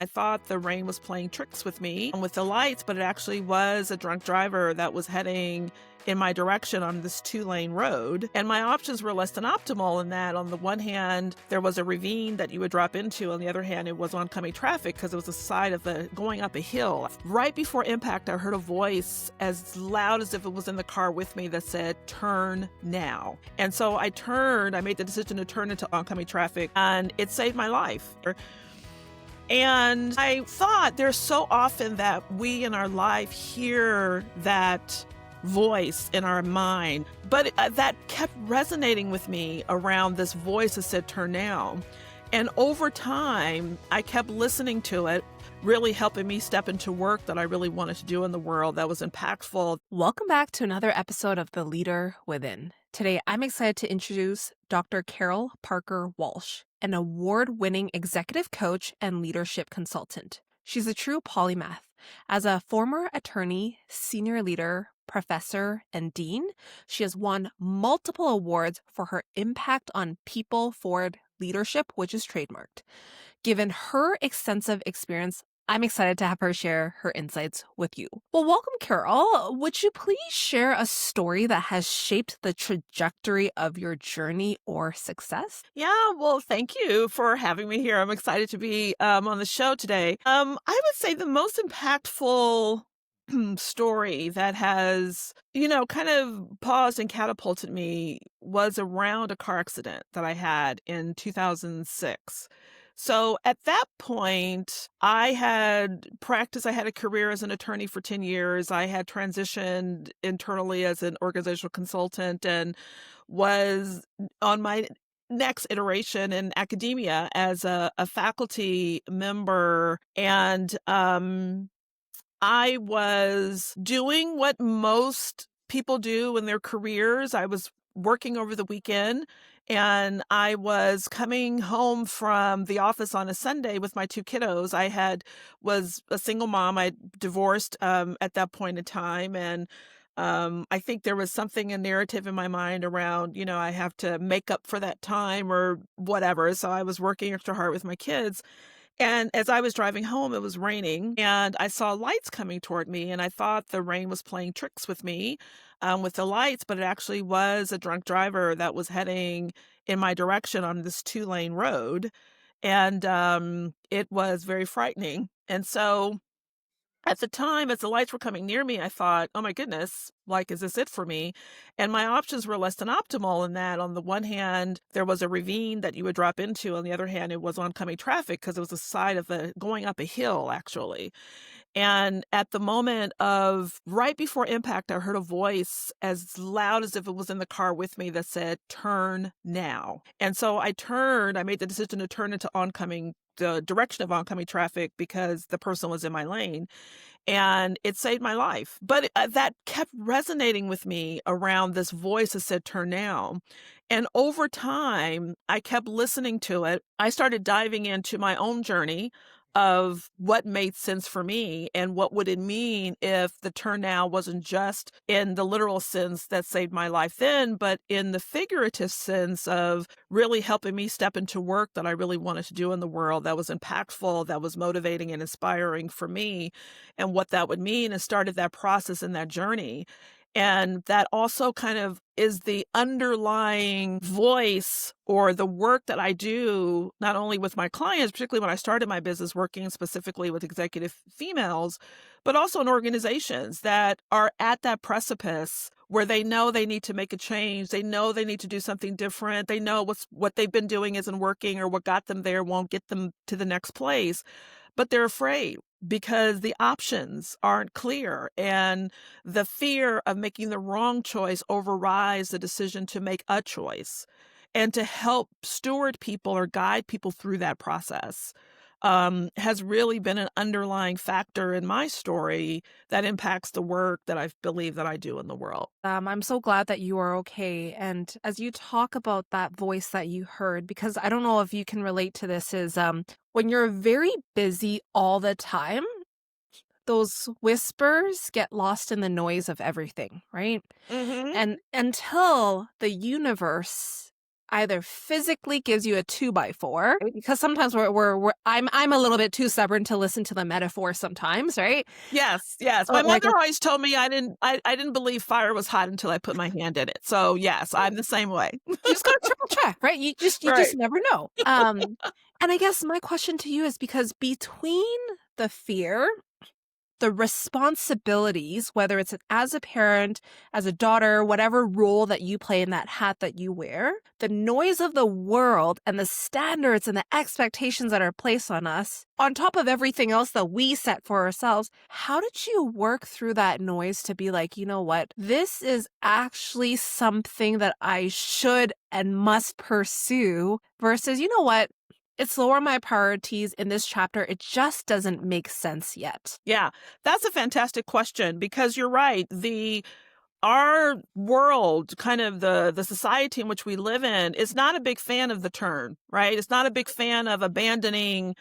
I thought the rain was playing tricks with me with the lights, but it actually was a drunk driver that was heading in my direction on this 2-lane road. And my options were less than optimal in that on the one hand, there was a ravine that you would drop into. On the other hand, it was oncoming traffic because it was the side of going up a hill. Right before impact, I heard a voice as loud as if it was in the car with me that said, "Turn now." And so I turned, I made the decision to turn into oncoming traffic, and it saved my life. And I thought there's so often that we in our life hear that voice in our mind, but that kept resonating with me around this voice that said, "Turn now." And over time, I kept listening to it, really helping me step into work that I really wanted to do in the world that was impactful. Welcome back to another episode of The Leader Within. Today, I'm excited to introduce Dr. Carol Parker Walsh, an award-winning executive coach and leadership consultant. She's a true polymath. As a former attorney, senior leader, professor, and dean, she has won multiple awards for her impact on people-forward leadership, which is trademarked. Given her extensive experience, I'm excited to have her share her insights with you. Well, welcome, Carol. Would you please share a story that has shaped the trajectory of your journey or success? Yeah, well, thank you for having me here. I'm excited to be on the show today. I would say the most impactful story that has, kind of paused and catapulted me was around a car accident that I had in 2006. So at that point, I had practiced, I had a career as an attorney for 10 years. I had transitioned internally as an organizational consultant and was on my next iteration in academia as a faculty member. And I was doing what most people do in their careers. I was working over the weekend and I was coming home from the office on a Sunday with my 2 kiddos. Was a single mom. I divorced at that point in time. And I think there was something, a narrative in my mind around, I have to make up for that time or whatever. So I was working extra hard with my kids. And as I was driving home, it was raining and I saw lights coming toward me. And I thought the rain was playing tricks with me with the lights, but it actually was a drunk driver that was heading in my direction on this 2-lane road. And it was very frightening. And so at the time, as the lights were coming near me, I thought, "Oh my goodness, like, is this it for me?" And my options were less than optimal in that on the one hand, there was a ravine that you would drop into. On the other hand, it was oncoming traffic because it was the side of going up a hill, actually. And at the moment of right before impact, I heard a voice as loud as if it was in the car with me that said, "Turn now." And so I turned, I made the decision to turn into the direction of oncoming traffic because the person was in my lane, and it saved my life. But that kept resonating with me around this voice that said, "Turn now." And over time, I kept listening to it. I started diving into my own journey of what made sense for me and what would it mean if the turn now wasn't just in the literal sense that saved my life then, but in the figurative sense of really helping me step into work that I really wanted to do in the world that was impactful, that was motivating and inspiring for me, and what that would mean, and started that process and that journey. And that also kind of is the underlying voice or the work that I do, not only with my clients, particularly when I started my business working specifically with executive females, but also in organizations that are at that precipice where they know they need to make a change. They know they need to do something different. They know what they've been doing isn't working, or what got them there won't get them to the next place, but they're afraid because the options aren't clear, and the fear of making the wrong choice overrides the decision to make a choice. And to help steward people or guide people through that process has really been an underlying factor in my story that impacts the work that I believe that I do in the world. I'm so glad that you are okay. And as you talk about that voice that you heard, because I don't know if you can relate to this, is when you're very busy all the time, those whispers get lost in the noise of everything, right? Hmm. And until the universe either physically gives you a 2x4, right? Because sometimes I'm a little bit too stubborn to listen to the metaphor sometimes, right? Yes, yes. My Or mother always told me I didn't believe fire was hot until I put my hand in it. So, yes, I'm the same way. you just gotta triple check, right? You just Right. never know. And I guess my question to you is because between the fear, the responsibilities, whether it's as a parent, as a daughter, whatever role that you play in that hat that you wear, the noise of the world and the standards and the expectations that are placed on us, on top of everything else that we set for ourselves, how did you work through that noise to be like, you know what, this is actually something that I should and must pursue versus, you know what, it's lower on my priorities in this chapter. It just doesn't make sense yet. Yeah, that's a fantastic question because you're right. Our world, kind of the society in which we live in, is not a big fan of the turn, right? It's not a big fan of abandoning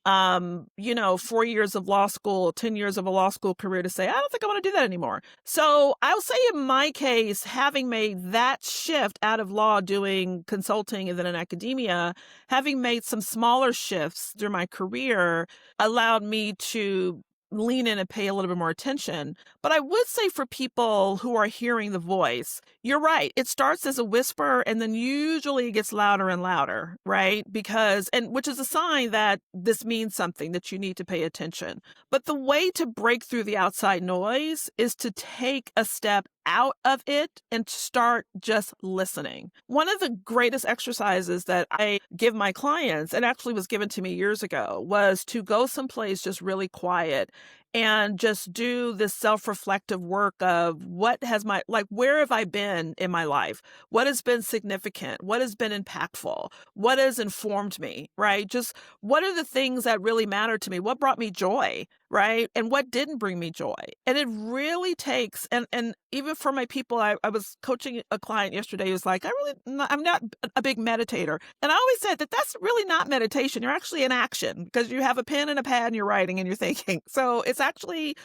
4 years of law school, 10 years of a law school career to say, I don't think I want to do that anymore. So I'll say in my case, having made that shift out of law, doing consulting and then in academia, having made some smaller shifts through my career allowed me to lean in and pay a little bit more attention. But I would say for people who are hearing the voice, you're right. It starts as a whisper and then usually it gets louder and louder, right? Which is a sign that this means something, that you need to pay attention. But the way to break through the outside noise is to take a step out of it and to start just listening. One of the greatest exercises that I give my clients, and actually was given to me years ago, was to go someplace just really quiet and just do this self-reflective work of where have I been in my life? What has been significant? What has been impactful? What has informed me, right? Just what are the things that really matter to me? What brought me joy, right? And what didn't bring me joy? And it really takes, and even for my people, I was coaching a client yesterday who was like, I'm not a big meditator. And I always said that that's really not meditation. You're actually in action because you have a pen and a pad and you're writing and you're thinking. So it's actually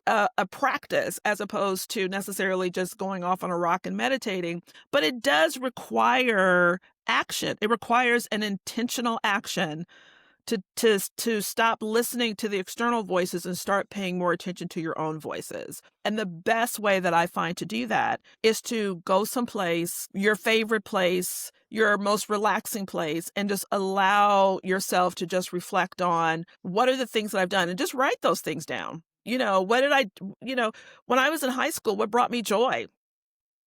a practice as opposed to necessarily just going off on a rock and meditating. But it does require action. It requires an intentional action to stop listening to the external voices and start paying more attention to your own voices. And the best way that I find to do that is to go someplace, your favorite place, your most relaxing place, and just allow yourself to just reflect on what are the things that I've done and just write those things down. What did when I was in high school, what brought me joy?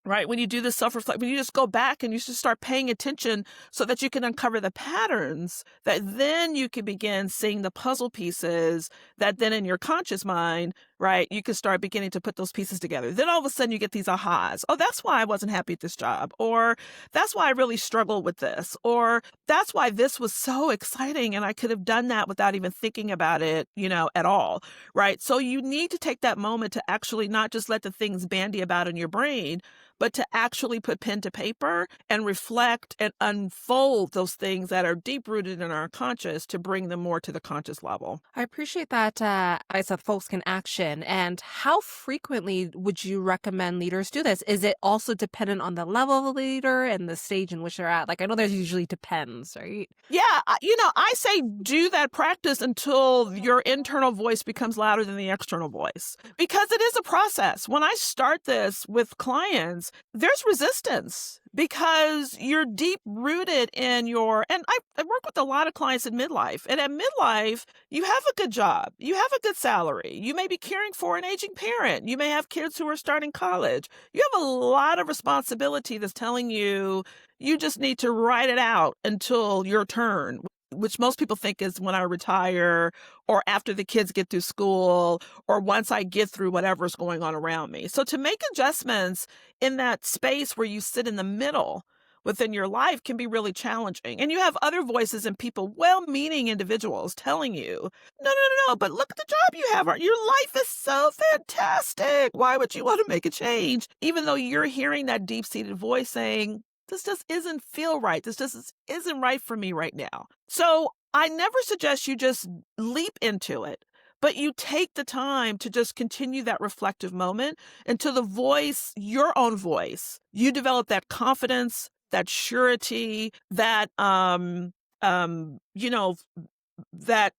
Right? When you do this self-reflect, when you just go back and you just start paying attention so that you can uncover the patterns, that then you can begin seeing the puzzle pieces that then in your conscious mind, right, you can start beginning to put those pieces together. Then all of a sudden you get these ahas. Oh, that's why I wasn't happy at this job. Or that's why I really struggled with this. Or that's why this was so exciting and I could have done that without even thinking about it, at all. Right? So you need to take that moment to actually not just let the things bandy about in your brain, but to actually put pen to paper and reflect and unfold those things that are deep rooted in our conscious to bring them more to the conscious level. I appreciate that I said folks can action. And how frequently would you recommend leaders do this? Is it also dependent on the level of the leader and the stage in which they're at? Like, I know there's usually depends, right? Yeah, I say do that practice until your internal voice becomes louder than the external voice because it is a process. When I start this with clients, there's resistance because you're deep rooted in and I work with a lot of clients in midlife. And at midlife, you have a good job, you have a good salary, you may be caring for an aging parent, you may have kids who are starting college. You have a lot of responsibility that's telling you you just need to write it out until your turn, which most people think is when I retire or after the kids get through school or once I get through whatever's going on around me. So to make adjustments in that space where you sit in the middle within your life can be really challenging. And you have other voices and people, well-meaning individuals telling you, no, but look at the job you have. Your life is so fantastic. Why would you want to make a change? Even though you're hearing that deep-seated voice saying, this just isn't feel right. This just isn't right for me right now. So I never suggest you just leap into it, but you take the time to just continue that reflective moment until your own voice, you develop that confidence, that surety, that, you know, that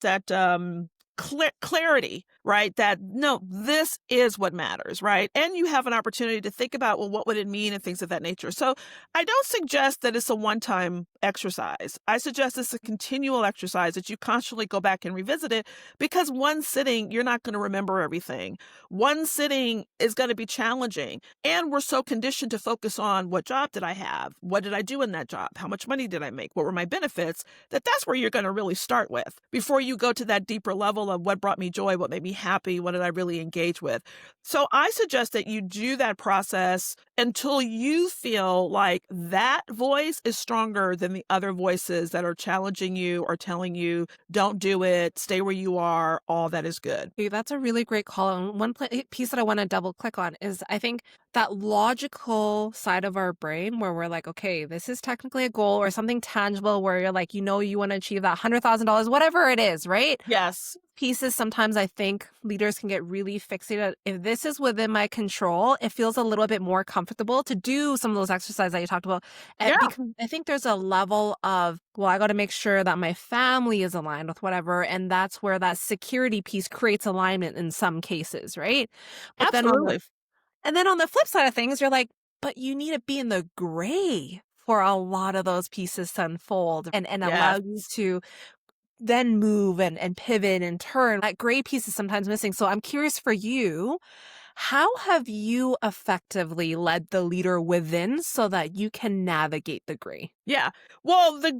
clarity, right? That no, this is what matters, right? And you have an opportunity to think about, well, what would it mean and things of that nature. So I don't suggest that it's a one-time exercise. I suggest it's a continual exercise that you constantly go back and revisit it, because one sitting, you're not going to remember everything. One sitting is going to be challenging. And we're so conditioned to focus on, what job did I have? What did I do in that job? How much money did I make? What were my benefits? That's where you're going to really start with before you go to that deeper level of what brought me joy, what made me happy, what did I really engage with. So I suggest that you do that process until you feel like that voice is stronger than the other voices that are challenging you or telling you, don't do it, stay where you are, all that is good. Okay, that's a really great call. And one piece that I want to double click on is I think that logical side of our brain where we're like, okay, this is technically a goal or something tangible where you're like, you want to achieve that $100,000, whatever it is, right? Yes. Pieces sometimes I think leaders can get really fixated. If this is within my control, it feels a little bit more comfortable to do some of those exercises that you talked about. Yeah. Because I think there's a level of, well, I got to make sure that my family is aligned with whatever. And that's where that security piece creates alignment in some cases, right? But then Absolutely. on the flip side of things, you're like, but you need to be in the gray for a lot of those pieces to unfold and allow Yes. you to then move and pivot and turn. That gray piece is sometimes missing. So I'm curious for you, how have you effectively led the leader within so that you can navigate the gray? Yeah. Well, the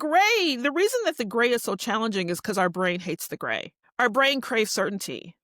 reason that the gray is so challenging is because our brain hates the gray. Our brain craves certainty.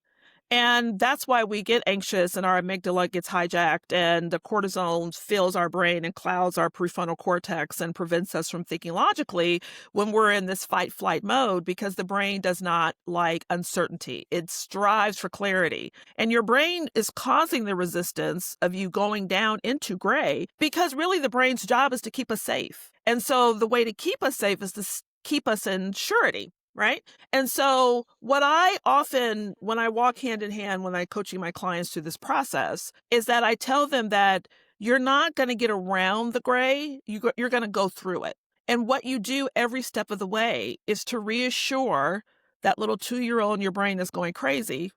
And that's why we get anxious and our amygdala gets hijacked and the cortisol fills our brain and clouds our prefrontal cortex and prevents us from thinking logically when we're in this fight flight mode, because the brain does not like uncertainty. It strives for clarity. And your brain is causing the resistance of you going down into gray because really the brain's job is to keep us safe. And so the way to keep us safe is to keep us in surety. Right. And so what I often, when I walk hand in hand, when I coaching my clients through this process, is that I tell them that you're not going to get around the gray. You're going to go through it. And what you do every step of the way is to reassure that little 2-year-old in your brain that's going crazy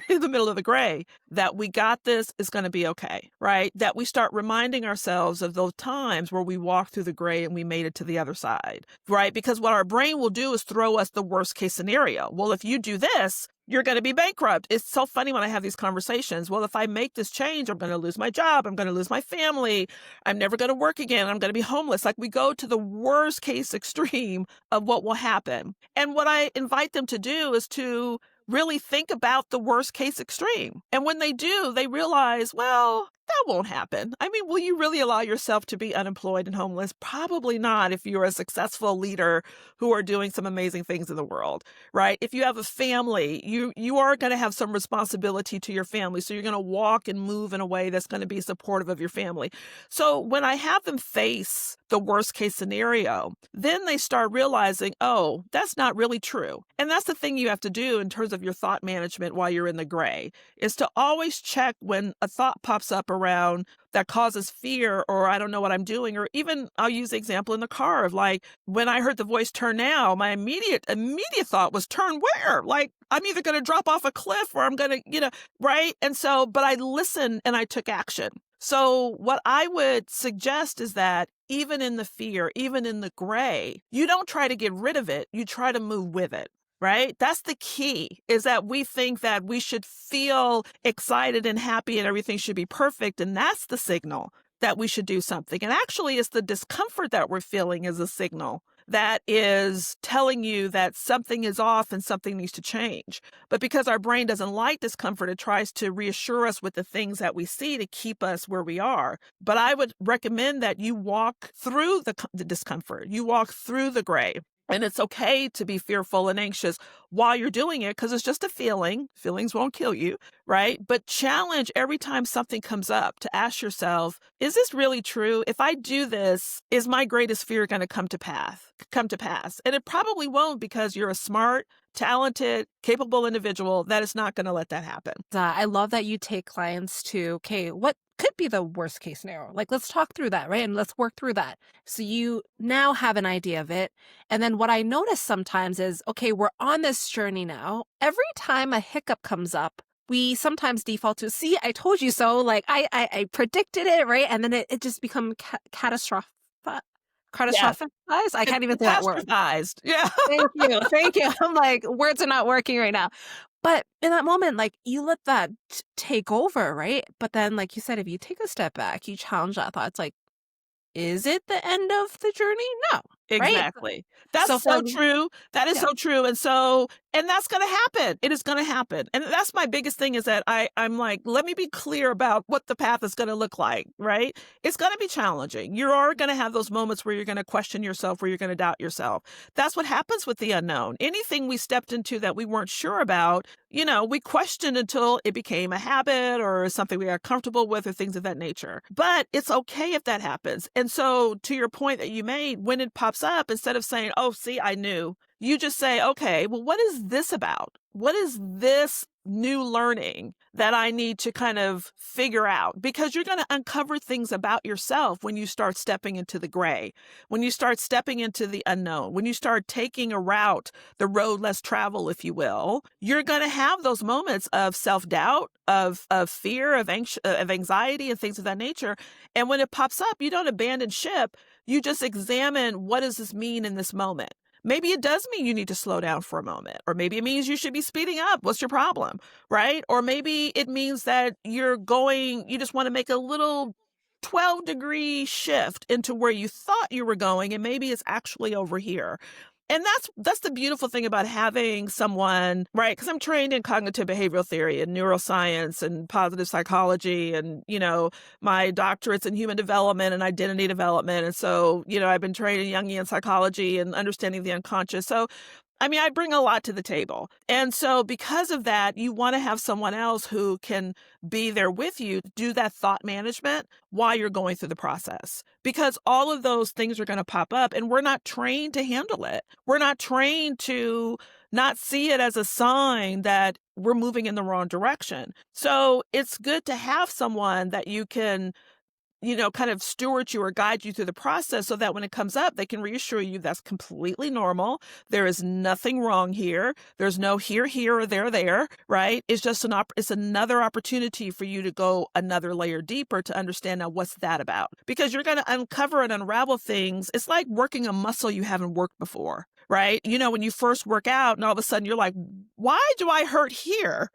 in the middle of the gray, that we got this, is going to be okay, right? That we start reminding ourselves of those times where we walked through the gray and we made it to the other side, right? Because what our brain will do is throw us the worst case scenario. Well, if you do this, you're going to be bankrupt. It's so funny when I have these conversations. Well, if I make this change, I'm going to lose my job. I'm going to lose my family. I'm never going to work again. I'm going to be homeless. Like, we go to the worst case extreme of what will happen. And what I invite them to do is to really think about the worst case extreme. And when they do, they realize, well, that won't happen. I mean, will you really allow yourself to be unemployed and homeless? Probably not if you're a successful leader who are doing some amazing things in the world, right? If you have a family, you are going to have some responsibility to your family. So you're going to walk and move in a way that's going to be supportive of your family. So when I have them face the worst case scenario, then they start realizing, oh, that's not really true. And that's the thing you have to do in terms of your thought management while you're in the gray, is to always check when a thought pops up around that causes fear, or I don't know what I'm doing, or even I'll use the example in the car of, like, when I heard the voice turn now, my immediate thought was, turn where? Like, I'm either going to drop off a cliff or I'm going to, right? And so, but I listened and I took action. So what I would suggest is that even in the fear, even in the gray, you don't try to get rid of it. You try to move with it. Right? That's the key, is that we think that we should feel excited and happy and everything should be perfect. And that's the signal that we should do something. And actually, it's the discomfort that we're feeling is a signal that is telling you that something is off and something needs to change. But because our brain doesn't like discomfort, it tries to reassure us with the things that we see to keep us where we are. But I would recommend that you walk through the discomfort. You walk through the gray. And it's okay to be fearful and anxious while you're doing it, because it's just a feeling. Feelings won't kill you, right? But challenge every time something comes up to ask yourself, is this really true? If I do this, is my greatest fear going to come to pass? And it probably won't, because you're a smart, talented, capable individual that is not going to let that happen. I love that you take clients to, okay, what could be the worst case scenario. Like, let's talk through that, right? And let's work through that. So you now have an idea of it. And then what I notice sometimes is, okay, we're on this journey now. Every time a hiccup comes up, we sometimes default to, see, I told you so. Like, I predicted it, right? And then it just becomes catastrophic. Yes, Catastrophized? I it's can't even say that word. catastrophized. Yeah. Thank you. Thank you. I'm like, words are not working right now. But in that moment, like, you let that take over, right? But then, like you said, if you take a step back, you challenge that thought. It's like, is it the end of the journey? No, right? Exactly. That's So for so true. That is yeah, so true. And that's gonna happen. It is gonna happen. And that's my biggest thing is that I'm like, let me be clear about what the path is gonna look like, right? It's gonna be challenging. You are gonna have those moments where you're gonna question yourself, where you're gonna doubt yourself. That's what happens with the unknown. Anything we stepped into that we weren't sure about, we questioned until it became a habit or something we got comfortable with or things of that nature. But it's okay if that happens. And so to your point that you made, when it pops up, instead of saying, oh, see, I knew, you just say, okay, well, what is this about? What is this new learning that I need to kind of figure out? Because you're going to uncover things about yourself when you start stepping into the gray, when you start stepping into the unknown, when you start taking a route, the road less traveled, if you will. You're going to have those moments of self-doubt, of fear, of anxiety and things of that nature. And when it pops up, you don't abandon ship. You just examine, what does this mean in this moment? Maybe it does mean you need to slow down for a moment, or maybe it means you should be speeding up. What's your problem? Right? Or maybe it means that you just want to make a little 12-degree shift into where you thought you were going, and maybe it's actually over here. And that's the beautiful thing about having someone, right? Because I'm trained in cognitive behavioral theory and neuroscience and positive psychology, and my doctorate's in human development and identity development. And so I've been trained in Jungian psychology and understanding the unconscious. So I mean, I bring a lot to the table. And so because of that, you want to have someone else who can be there with you, do that thought management while you're going through the process. Because all of those things are going to pop up, and we're not trained to handle it. We're not trained to not see it as a sign that we're moving in the wrong direction. So it's good to have someone that you can kind of steward you or guide you through the process, so that when it comes up, they can reassure you that's completely normal. There is nothing wrong here. There's no here, or there, right? It's just it's another opportunity for you to go another layer deeper to understand, now what's that about? Because you're going to uncover and unravel things. It's like working a muscle you haven't worked before, right? When you first work out and all of a sudden you're like, why do I hurt here?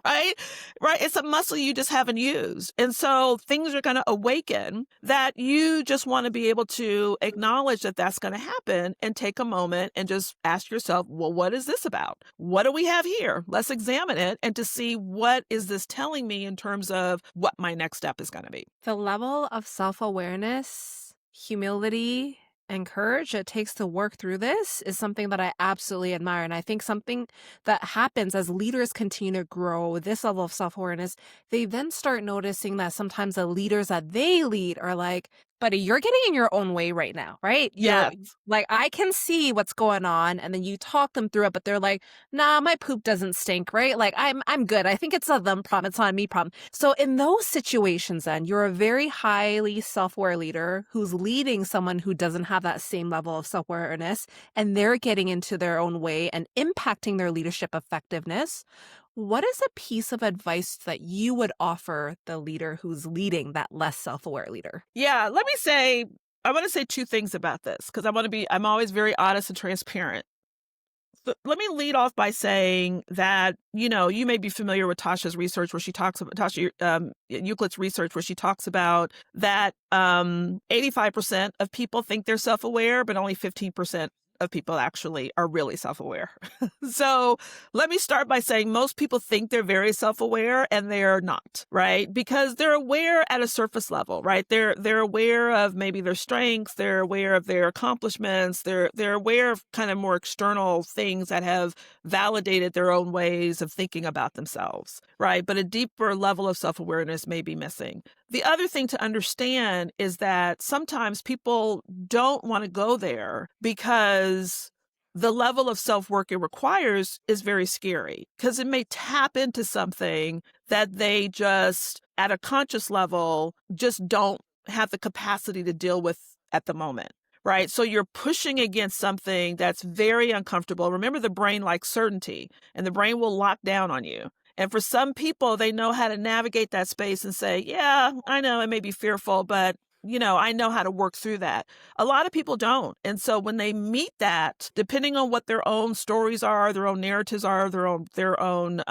Right? Right. It's a muscle you just haven't used. And so things are going to awaken that you just want to be able to acknowledge that that's going to happen, and take a moment and just ask yourself, well, what is this about? What do we have here? Let's examine it, and to see, what is this telling me in terms of what my next step is going to be? the level of self-awareness, humility, and courage it takes to work through this is something that I absolutely admire. And I think something that happens as leaders continue to grow with this level of self-awareness, they then start noticing that sometimes the leaders that they lead are like, buddy, you're getting in your own way right now, right? You're Yes. like, I can see what's going on. And then you talk them through it, but they're like, nah, my poop doesn't stink, right? Like, I'm good. I think it's a them problem. It's not a me problem. So in those situations, then you're a very highly self-aware leader who's leading someone who doesn't have that same level of self-awareness, and they're getting into their own way and impacting their leadership effectiveness. What is a piece of advice that you would offer the leader who's leading that less self-aware leader? Yeah. I want to say two things about this, because I'm always very honest and transparent. Let me lead off by saying that, you may be familiar with Tasha's research, where she talks about Euclid's research, where she talks about that 85% of people think they're self-aware, but only 15% of people actually are really self-aware. So let me start by saying most people think they're very self-aware, and they're not, right? Because they're aware at a surface level, right? They're aware of maybe their strengths, they're aware of their accomplishments, they're aware of kind of more external things that have validated their own ways of thinking about themselves, right? But a deeper level of self-awareness may be missing. The other thing to understand is that sometimes people don't want to go there because the level of self-work it requires is very scary, because it may tap into something that they just at a conscious level just don't have the capacity to deal with at the moment. Right. So you're pushing against something that's very uncomfortable. Remember, the brain likes certainty and the brain will lock down on you. And for some people, they know how to navigate that space and say, yeah, I know it may be fearful, but I know how to work through that. A lot of people don't. And so when they meet that, depending on what their own stories are, their own narratives are, their own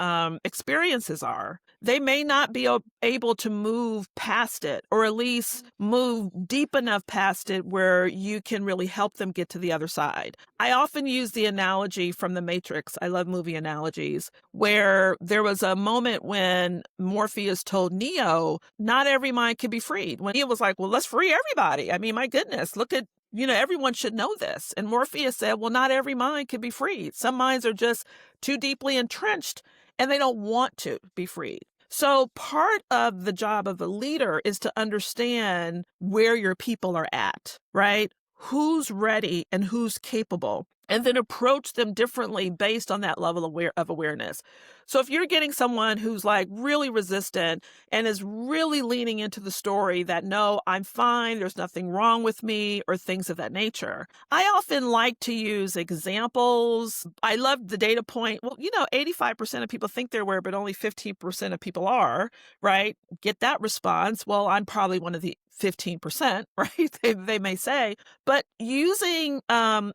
experiences are, they may not be able to move past it, or at least move deep enough past it where you can really help them get to the other side. I often use the analogy from The Matrix. I love movie analogies, where there was a moment when Morpheus told Neo, not every mind can be freed. When Neo was like, well, let's free everybody. I mean, my goodness, look at, everyone should know this. And Morpheus said, well, not every mind can be freed. Some minds are just too deeply entrenched and they don't want to be freed. So part of the job of a leader is to understand where your people are at, right? Who's ready and who's capable, and then approach them differently based on that level of awareness. So if you're getting someone who's like really resistant and is really leaning into the story that, no, I'm fine, there's nothing wrong with me, or things of that nature, I often like to use examples. I love the data point. Well, 85% of people think they're aware, but only 15% of people are, right? Get that response. Well, I'm probably one of the 15%, right? They may say, but using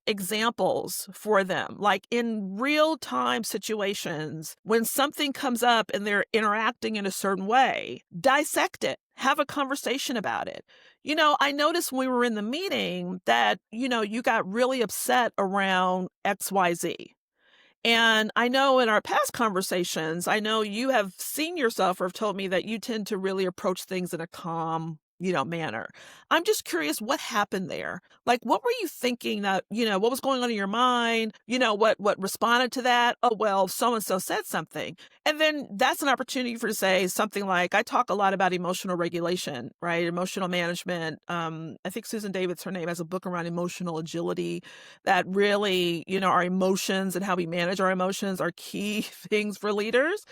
examples for them, like in real time situations, when something comes up and they're interacting in a certain way, dissect it, have a conversation about it. I noticed when we were in the meeting that, you got really upset around XYZ. And I know in our past conversations, I know you have seen yourself or have told me that you tend to really approach things in a calm, manner. I'm just curious what happened there. Like, what were you thinking that, what was going on in your mind? What responded to that? Oh, well, so-and-so said something. And then that's an opportunity for to say something like, I talk a lot about emotional regulation, right? Emotional management. I think Susan David's her name, has a book around emotional agility that really, our emotions and how we manage our emotions are key things for leaders.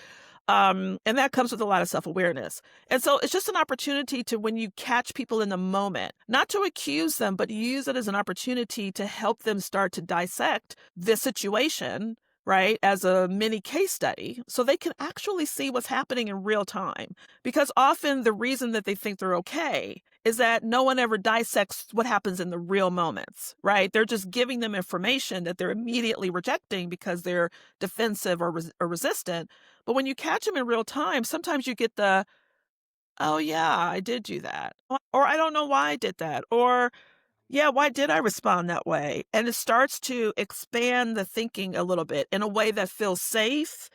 And that comes with a lot of self-awareness. And so it's just an opportunity to, when you catch people in the moment, not to accuse them, but use it as an opportunity to help them start to dissect this situation, right, as a mini case study, so they can actually see what's happening in real time. Because often the reason that they think they're okay is that no one ever dissects what happens in the real moments, right? They're just giving them information that they're immediately rejecting because they're defensive or resistant. But when you catch them in real time, sometimes you get the, oh, yeah, I did do that. Or I don't know why I did that. Or, yeah, why did I respond that way? And it starts to expand the thinking a little bit in a way that feels safe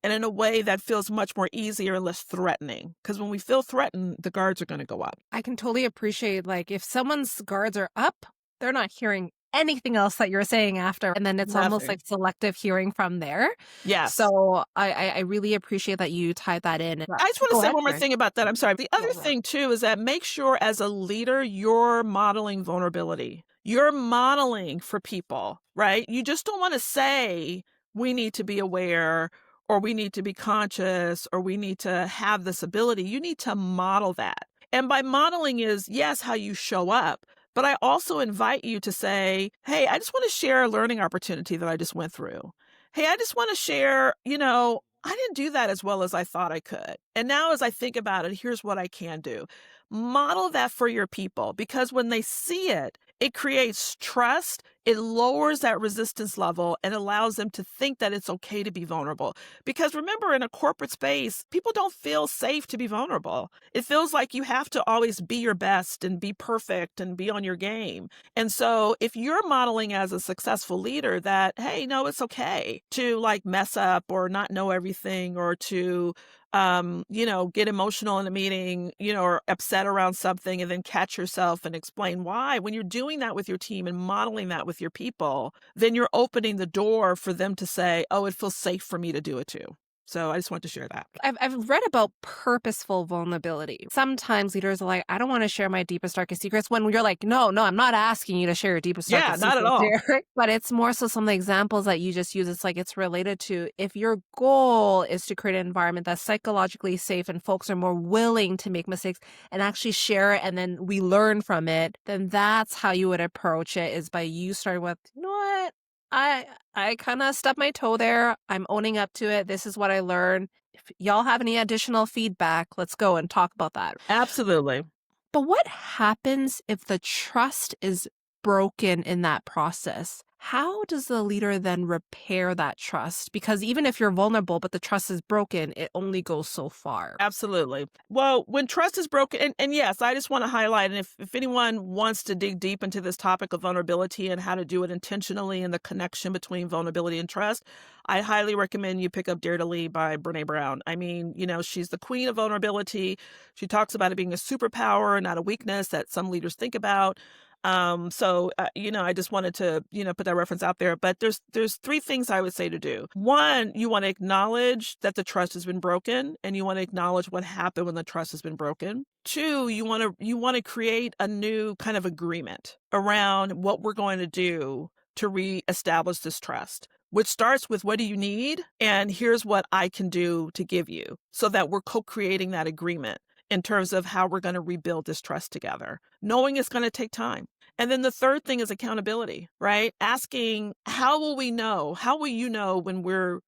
and in a way that feels much more easier and less threatening. Because when we feel threatened, the guards are going to go up. I can totally appreciate, like, if someone's guards are up, they're not hearing anything else that you're saying after. And then it's almost Nothing. like selective hearing from there. Yes. So I really appreciate that you tied that in. I just want to Go say ahead, one more Karen. thing about that. I'm sorry. The other Yeah. thing, too, is that make sure as a leader, you're modeling vulnerability. You're modeling for people, right? You just don't want to say, we need to be aware, or we need to be conscious, or we need to have this ability. You need to model that. And by modeling is, yes, how you show up. But I also invite you to say, hey, I just want to share a learning opportunity that I just went through. Hey, I just want to share, I didn't do that as well as I thought I could. And now as I think about it, here's what I can do. Model that for your people, because when they see it, it creates trust. It lowers that resistance level and allows them to think that it's okay to be vulnerable. Because remember, in a corporate space, people don't feel safe to be vulnerable. It feels like you have to always be your best and be perfect and be on your game. And so if you're modeling as a successful leader that, hey, no, it's okay to like mess up or not know everything, or to get emotional in a meeting, or upset around something, and then catch yourself and explain why. When you're doing that with your team and modeling that with your people, then you're opening the door for them to say, oh, it feels safe for me to do it too. So I just wanted to share that. I've read about purposeful vulnerability. Sometimes leaders are like, I don't want to share my deepest, darkest secrets. When you're like, no, no, I'm not asking you to share your deepest, Yeah, darkest not at secrets all. here. But it's more so some of the examples that you just use. It's like it's related to if your goal is to create an environment that's psychologically safe and folks are more willing to make mistakes and actually share it and then we learn from it, then that's how you would approach it is by you starting with, you know what? I kind of stubbed my toe there. I'm owning up to it. This is what I learned. If y'all have any additional feedback, let's go and talk about that. Absolutely. But what happens if the trust is broken in that process? How does the leader then repair that trust? Because even if you're vulnerable, but the trust is broken, it only goes so far. Absolutely. Well, when trust is broken, and yes, I just want to highlight, and if anyone wants to dig deep into this topic of vulnerability and how to do it intentionally and the connection between vulnerability and trust, I highly recommend you pick up Dare to Lead by Brene Brown. I mean, she's the queen of vulnerability. She talks about it being a superpower, not a weakness that some leaders think about. I just wanted to, put that reference out there. But there's three things I would say to do. One, you want to acknowledge that the trust has been broken, and you want to acknowledge what happened when the trust has been broken. Two, you want to create a new kind of agreement around what we're going to do to reestablish this trust, which starts with what do you need? And here's what I can do to give you, so that we're co-creating that agreement in terms of how we're going to rebuild this trust together, knowing it's going to take time. And then the third thing is accountability, right? Asking, how will we know? How will you know when we're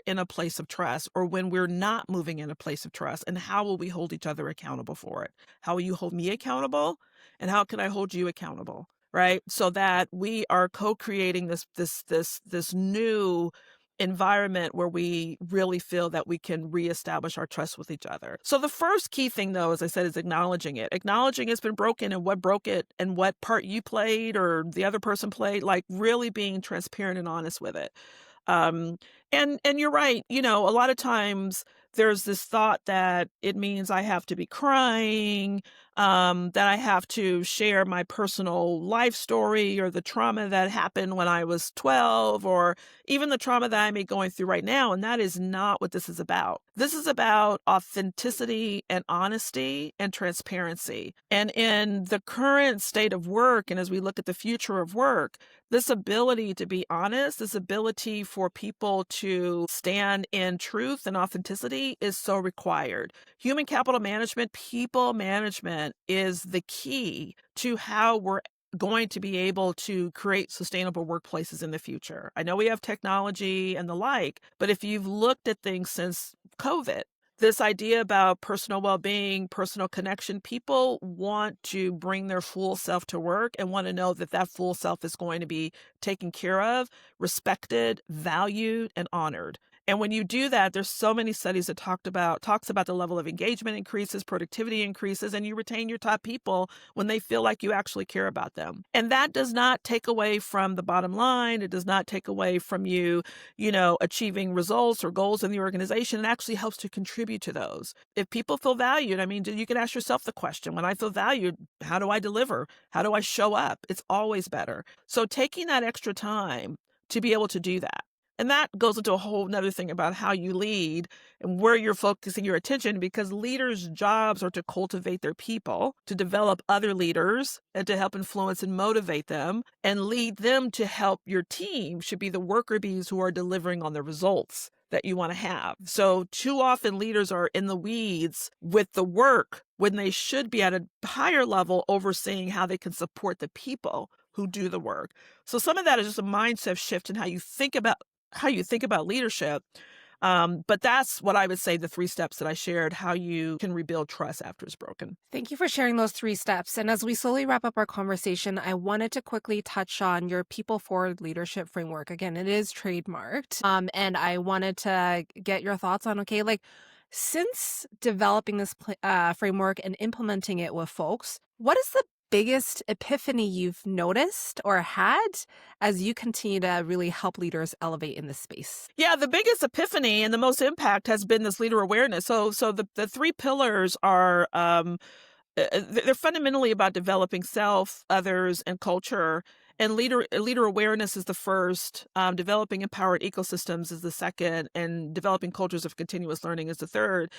in a place of trust or when we're not moving in a place of trust? And how will we hold each other accountable for it? How will you hold me accountable? And how can I hold you accountable? Right? So that we are co-creating this new environment where we really feel that we can reestablish our trust with each other. So the first key thing, though, as I said, is acknowledging it. Acknowledging it's been broken and what broke it and what part you played or the other person played, like really being transparent and honest with it. Um, and you're right, a lot of times there's this thought that it means I have to be crying, that I have to share my personal life story or the trauma that happened when I was 12 or even the trauma that I may be going through right now. And that is not what this is about. This is about authenticity and honesty and transparency. And in the current state of work, and as we look at the future of work, this ability to be honest, this ability for people to stand in truth and authenticity is so required. Human capital management, people management is the key to how we're going to be able to create sustainable workplaces in the future. I know we have technology and the like, but if you've looked at things since COVID, this idea about personal well-being, personal connection, people want to bring their full self to work and want to know that that full self is going to be taken care of, respected, valued, and honored. And when you do that, there's so many studies that talks about the level of engagement increases, productivity increases, and you retain your top people when they feel like you actually care about them. And that does not take away from the bottom line. It does not take away from you, achieving results or goals in the organization. It actually helps to contribute to those. If people feel valued, I mean, you can ask yourself the question, when I feel valued, how do I deliver? How do I show up? It's always better. So taking that extra time to be able to do that. And that goes into a whole nother thing about how you lead and where you're focusing your attention, because leaders' jobs are to cultivate their people, to develop other leaders, and to help influence and motivate them, and lead them to help your team should be the worker bees who are delivering on the results that you want to have. So too often leaders are in the weeds with the work when they should be at a higher level overseeing how they can support the people who do the work. So some of that is just a mindset shift in how you think about leadership. But that's what I would say, the 3 steps that I shared, how you can rebuild trust after it's broken. Thank you for sharing those 3 steps. And as we slowly wrap up our conversation, I wanted to quickly touch on your people forward leadership framework. Again, it is trademarked. And I wanted to get your thoughts on, okay, like since developing this framework and implementing it with folks, what is the biggest epiphany you've noticed or had as you continue to really help leaders elevate in this space? Yeah, the biggest epiphany and the most impact has been this leader awareness. So the 3 pillars are they're fundamentally about developing self, others, and culture. And leader awareness is the first, developing empowered ecosystems is the second, and developing cultures of continuous learning is the third.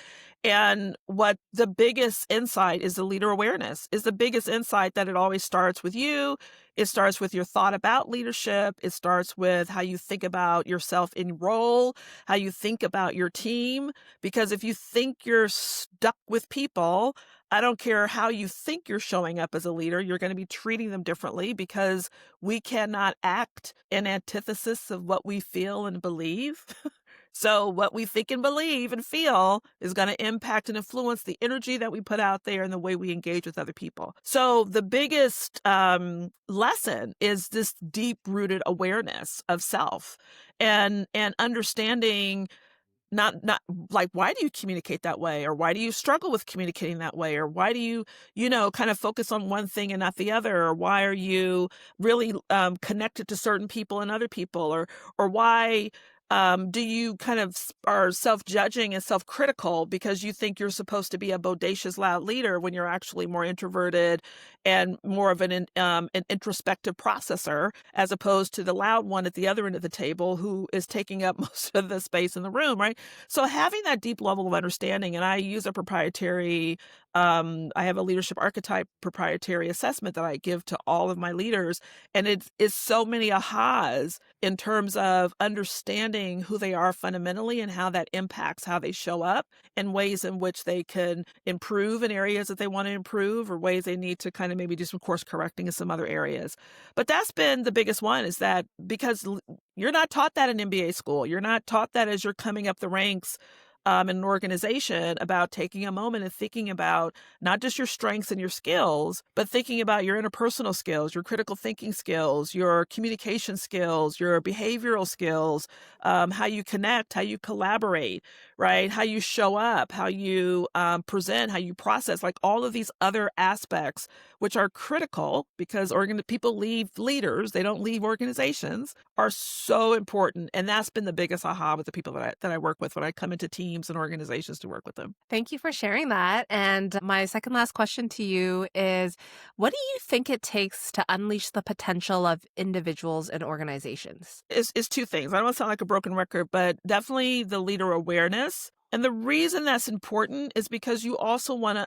And what the biggest insight is, the leader awareness is the biggest insight, that it always starts with you. It starts with your thought about leadership. It starts with how you think about yourself in role, how you think about your team. Because if you think you're stuck with people, I don't care how you think you're showing up as a leader, you're going to be treating them differently, because we cannot act in antithesis of what we feel and believe. So what we think and believe and feel is going to impact and influence the energy that we put out there and the way we engage with other people. So the biggest lesson is this deep rooted awareness of self, and understanding, not like, why do you communicate that way, or why do you struggle with communicating that way, or why do you, kind of focus on one thing and not the other, or why are you really connected to certain people and other people, or why do you kind of are self-judging and self-critical because you think you're supposed to be a bodacious, loud leader when you're actually more introverted and more of an introspective processor, as opposed to the loud one at the other end of the table who is taking up most of the space in the room, right? So having that deep level of understanding, and I use a proprietary, I have a leadership archetype proprietary assessment that I give to all of my leaders, and it's so many ahas in terms of understanding who they are fundamentally and how that impacts how they show up, and ways in which they can improve in areas that they want to improve, or ways they need to kind of maybe do some course correcting in some other areas. But that's been the biggest one, is that because you're not taught that in MBA school. You're not taught that as you're coming up the ranks in an organization, about taking a moment and thinking about not just your strengths and your skills, but thinking about your interpersonal skills, your critical thinking skills, your communication skills, your behavioral skills, how you connect, how you collaborate, right? How you show up, how you present, how you process, like all of these other aspects, which are critical, because people leave leaders, they don't leave organizations, are so important. And that's been the biggest aha with the people that I work with when I come into teams and organizations to work with them. Thank you for sharing that. And my second last question to you is, what do you think it takes to unleash the potential of individuals and organizations? Is two things. I don't want to sound like a broken record, but definitely the leader awareness. And the reason that's important is because you also want to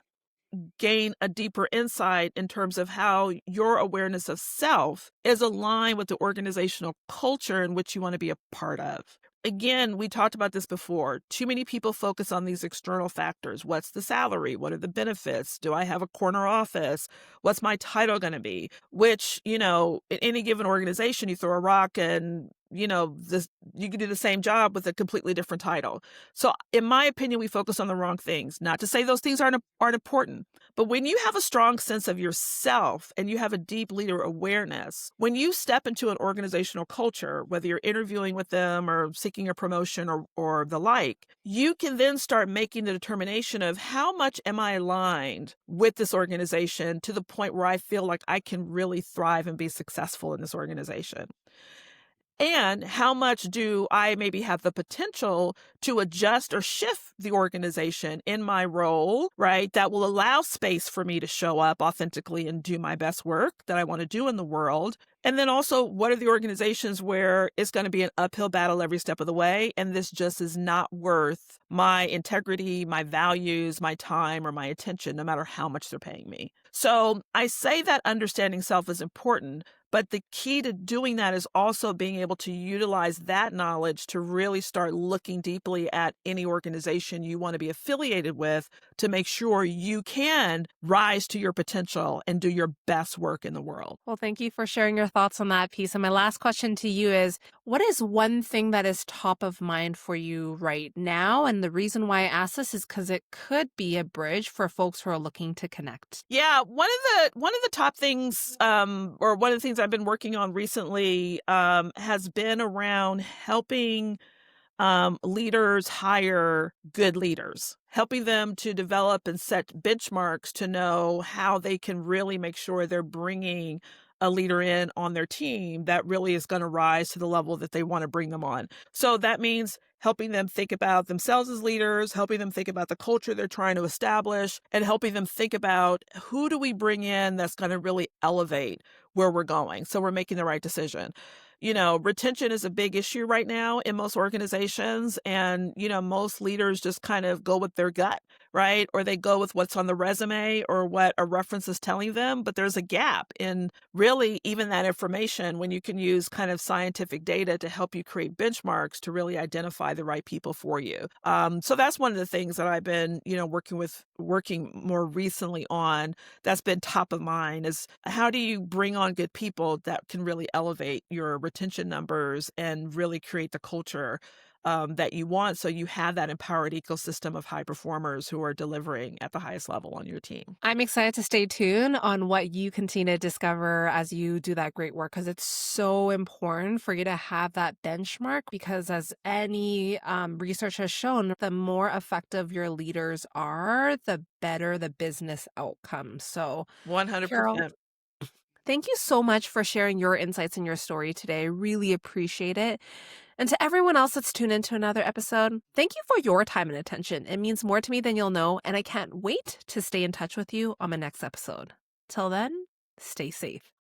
gain a deeper insight in terms of how your awareness of self is aligned with the organizational culture in which you want to be a part of. Again, we talked about this before. Too many people focus on these external factors. What's the salary? What are the benefits? Do I have a corner office? What's my title going to be? Which, in any given organization, you throw a rock and, you can do the same job with a completely different title. So in my opinion, we focus on the wrong things. Not to say those things aren't important, but when you have a strong sense of yourself and you have a deep leader awareness, when you step into an organizational culture, whether you're interviewing with them or seeking a promotion or the like, you can then start making the determination of, how much am I aligned with this organization to the point where I feel like I can really thrive and be successful in this organization? And how much do I maybe have the potential to adjust or shift the organization in my role, right? That will allow space for me to show up authentically and do my best work that I want to do in the world. And then also, what are the organizations where it's going to be an uphill battle every step of the way, and this just is not worth my integrity, my values, my time, or my attention, no matter how much they're paying me? So I say that understanding self is important, but the key to doing that is also being able to utilize that knowledge to really start looking deeply at any organization you want to be affiliated with, to make sure you can rise to your potential and do your best work in the world. Well, thank you for sharing your thoughts on that piece. And my last question to you is, what is one thing that is top of mind for you right now? And the reason why I ask this is because it could be a bridge for folks who are looking to connect. Yeah, one of the top things, or one of the things I've been working on recently, has been around helping leaders hire good leaders, helping them to develop and set benchmarks to know how they can really make sure they're bringing a leader in on their team that really is going to rise to the level that they want to bring them on. So that means helping them think about themselves as leaders, helping them think about the culture they're trying to establish, and helping them think about who do we bring in that's going to really elevate where we're going. So we're making the right decision. Retention is a big issue right now in most organizations. And, most leaders just kind of go with their gut, right? Or they go with what's on the resume or what a reference is telling them. But there's a gap in really even that information when you can use kind of scientific data to help you create benchmarks to really identify the right people for you. So that's one of the things that I've been, working more recently on that's been top of mind is how do you bring on good people that can really elevate your retention numbers and really create the culture that you want so you have that empowered ecosystem of high performers who are delivering at the highest level on your team. I'm excited to stay tuned on what you continue to discover as you do that great work because it's so important for you to have that benchmark because as any research has shown, the more effective your leaders are, the better the business outcome. So, Carol, 100%. thank you so much for sharing your insights and your story today. I really appreciate it. And to everyone else that's tuned into another episode, thank you for your time and attention. It means more to me than you'll know, and I can't wait to stay in touch with you on my next episode. Till then, stay safe.